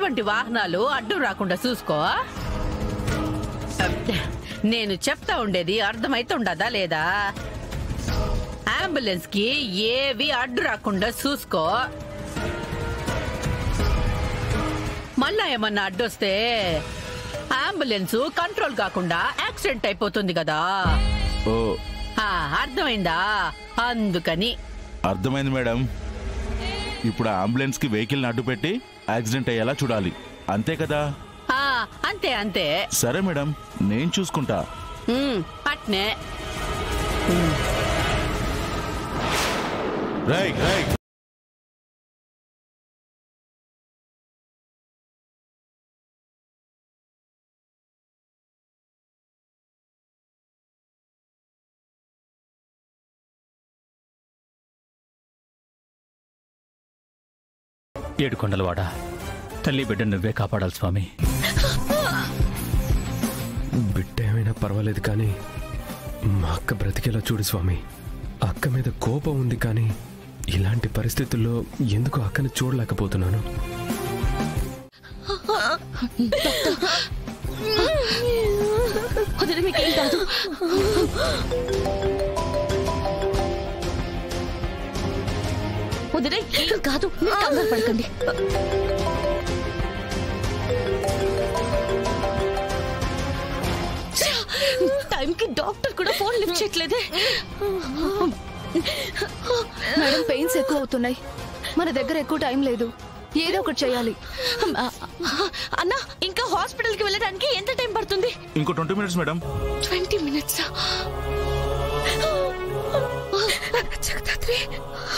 ఎటువంటి వాహనాలు అడ్డు రాకుండా చూసుకో. నేను చెప్తా ఉండేది అర్థమైతుండదా లేదా? అంబులెన్స్ కి ఏవి అడ్డు రాకుండా చూసుకో. మళ్ళా ఏమన్నా అడ్డొస్తే అంబులెన్స్ కంట్రోల్ కాకుండా యాక్సిడెంట్ అయిపోతుంది కదా. అర్థమైందా? అందుకని. అర్థమైంది మేడం. ఇప్పుడు అంబులెన్స్ కి వెహికల్ అడ్డు పెట్టి యాక్సిడెంట్ అయ్యేలా చూడాలి, అంతే కదా? అంతే అంతే. సరే మేడం, నేను చూసుకుంటా. అట్నే. Right right. 7 కొండలవాడ, తల్లి బిడ్డ నువ్వే కాపాడాలి స్వామి. బిడ్డ ఏమైనా పర్వాలేదు కానీ మా అక్క బ్రతికేలా చూడు స్వామి. అక్క మీద కోపం ఉంది కానీ ఇలాంటి పరిస్థితుల్లో ఎందుకు అక్కని చూడలేకపోతున్నాను. వదిలే, ఏం కాదు, కంగారు పడకండి. టైంకి డాక్టర్ కూడా ఫోన్ లిఫ్ట్ చేయట్లేదే. మేడం, పెయిన్స్ ఎక్కువ అవుతున్నాయి, మన దగ్గర ఎక్కువ టైం లేదు, ఏదో ఒకటి చేయాలి. అన్నా, ఇంకా హాస్పిటల్ కి వెళ్ళడానికి ఎంత టైం పడుతుంది? ఇంకో 20 మినిట్స్ మేడం. 20 మినిట్స్? జగదాత్రి,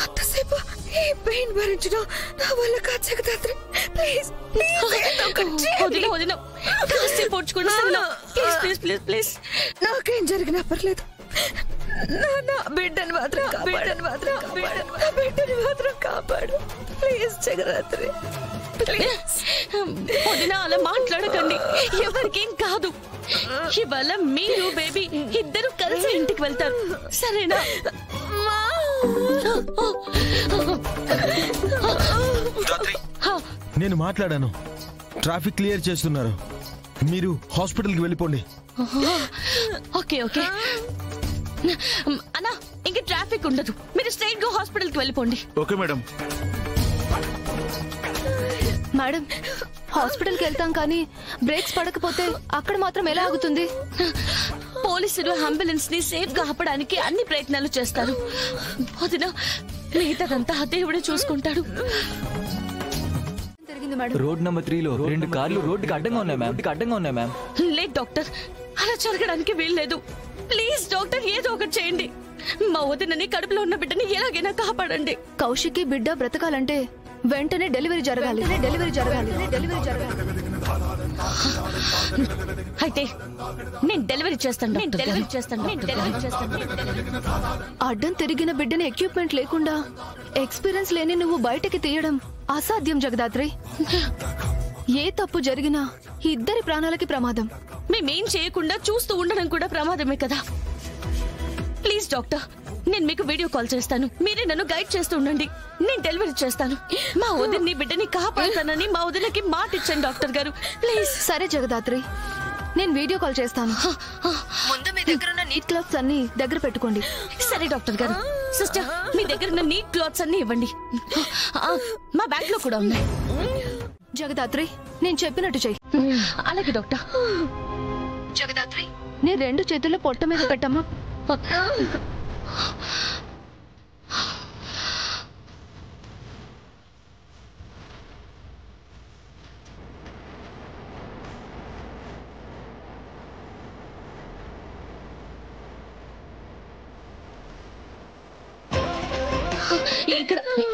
అంతసేపు ఈ పెయిన్ భరించడం నా వల్ల కాదు జగదాత్రి. ప్లీజ్ ప్లీజ్, నాకేం జరిగినా పర్లేదు, నా బిడ్డని మాత్రం కాపాడు ప్లీజ్ జగదాత్రి. వదినా, అలా మాట్లాడకండి, ఎవరికేం కాదు. ఇవాళ మీరు బేబీ ఇద్దరు కలిసి ఇంటికి వెళ్తారు, సరేనా? నేను మాట్లాడాను, ట్రాఫిక్ క్లియర్ చేస్తున్నారు, మీరు హాస్పిటల్కి వెళ్ళిపోండి. ఓకే ఓకే అన్నా, ఇంక ట్రాఫిక్ ఉండదు, మీరు స్ట్రైట్ గా హాస్పిటల్ కి వెళ్ళిపోండి. Okay madam. మేడం, హాస్పిటల్కి వెళ్తాం కానీ బ్రేక్స్ పడకపోతే అక్కడ మాత్రం ఎలా ఆగుతుంది? పోలీసులు అంబులెన్స్ ని సేఫ్ గా ఆపడానికి అన్ని ప్రయత్నాలు చేస్తారు. వదినా, మిగతాదంతా దేవుడే చూసుకుంటాడు. రోడ్ నెంబర్ 3లో 2 కార్లు రోడ్డుకి అడ్డంగా ఉన్నాయి మ్యామ్. లేదు డాక్టర్, అలా జరగడానికి వీల్లేదు. ప్లీజ్ డాక్టర్, ఏదో ఒకటి చేయండి. మా వదినని, కడుపులో ఉన్న బిడ్డని ఎలాగైనా కాపాడండి. కౌశిక్కి బిడ్డ బ్రతకాలంటే వెంటనే డెలివరీ జరగాలి. అయితే నేను డెలివరీ చేస్తాను. అడ్డం తిరిగిన బిడ్డని ఎక్విప్మెంట్ లేకుండా, ఎక్స్పీరియన్స్ లేని నువ్వు బయటకి తీయడం అసాధ్యం జగదాత్రి. ఏ తప్పు జరిగినా ఇద్దరి ప్రాణాలకి ప్రమాదం. మేమేం చేయకుండా చూస్తూ ఉండడం కూడా ప్రమాదమే కదా. ప్లీజ్ డాక్టర్, నేను మీకు వీడియో కాల్ చేస్తాను, మీరే నన్ను గైడ్ చేస్తూ ఉండండి. నేను డెలివరీ చేస్తాను. మా వదిన్ని బిడ్డని కాపాడుతానని మా వదినకి మాట ఇచ్చాను డాక్టర్ గారు, ప్లీజ్. సరే జగదాత్రి, నేను వీడియో కాల్ చేస్తాను. ముందు మీ దగ్గర ఉన్న నీట్ క్లాత్స్ అన్ని దగ్గర పెట్టుకోండి. సరే డాక్టర్ గారు. సిస్టర్, మీ దగ్గర ఉన్న నీట్ క్లాత్స్ అన్ని ఇవ్వండి, మా బ్యాగ్ లో కూడా ఉన్నాయి. జగదాత్రి, నేను చెప్పినట్టు చెయ్యి. అలాగే డాక్టర్. జగదాత్రి, నేను 2 చేతుల్లో పొట్ట మీద పెట్టమ్మా.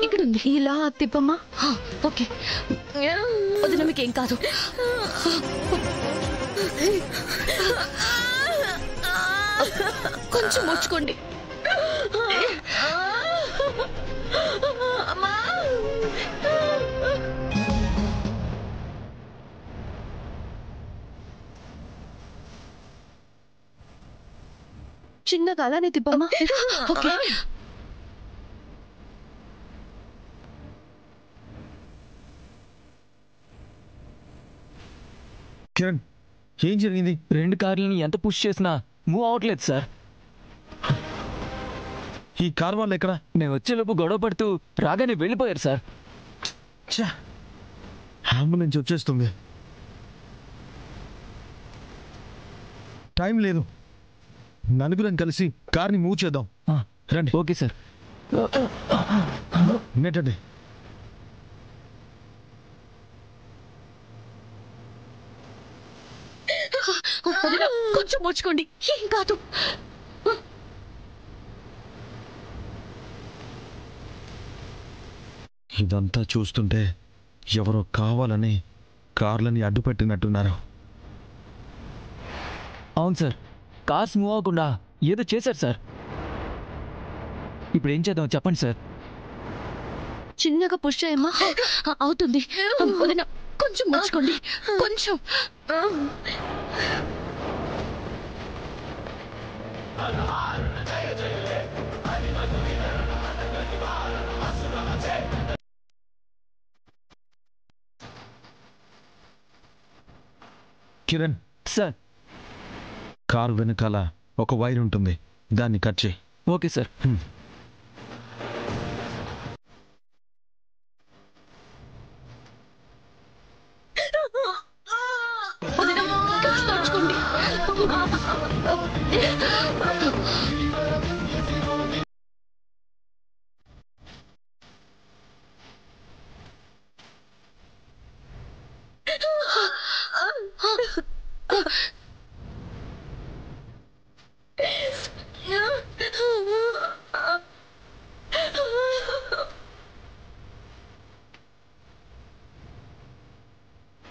ఇక్కడ ఉంది, ఇలా తిప్పమ్మా. ఓకే వదిన, మీకేం కాదు. కొంచెం ముచ్చుకోండి. చిన్నగా అలానే తిప్పమ్మా. ఓకే. కిరణ్ ఏం జరిగింది? 2 కార్లని ఎంత పుష్ చేసినా మూవ్ అవట్లేదు సార్. ఈ కార్ వాళ్ళు ఎక్కడ? మేము వచ్చేలోపు గొడవ పడుతూ రాగానే వెళ్ళిపోయారు సార్. అంబులెన్స్ వచ్చేస్తుంది. టైం లేదు. నలుగురం కలిసి కార్ని మూవ్ చేద్దాం. రండి. Okay sir. నెట్టండి. కొంచెం మోచుకోండి, ఏం కాదు. ఇదంతా చూస్తుంటే ఎవరో కావాలని కార్లని అడ్డుపెట్టినట్టున్నారు. అవును సార్, కార్స్ మూవ్ అవ్వకుండా ఏదో చేశారు సార్. ఇప్పుడు ఏం చేద్దాం చెప్పండి సార్. చిన్నగా పుష్ చేయమ్మా. అవుతుంది. వదిన కొంచెం మోచుకోండి, కొంచెం. కిరణ్ సార్. కారు వెనకాల ఒక వైర్ ఉంటుంది, దాన్ని కట్ చేయి. Okay sir. వదిన కొంచెం తోచుకోండి.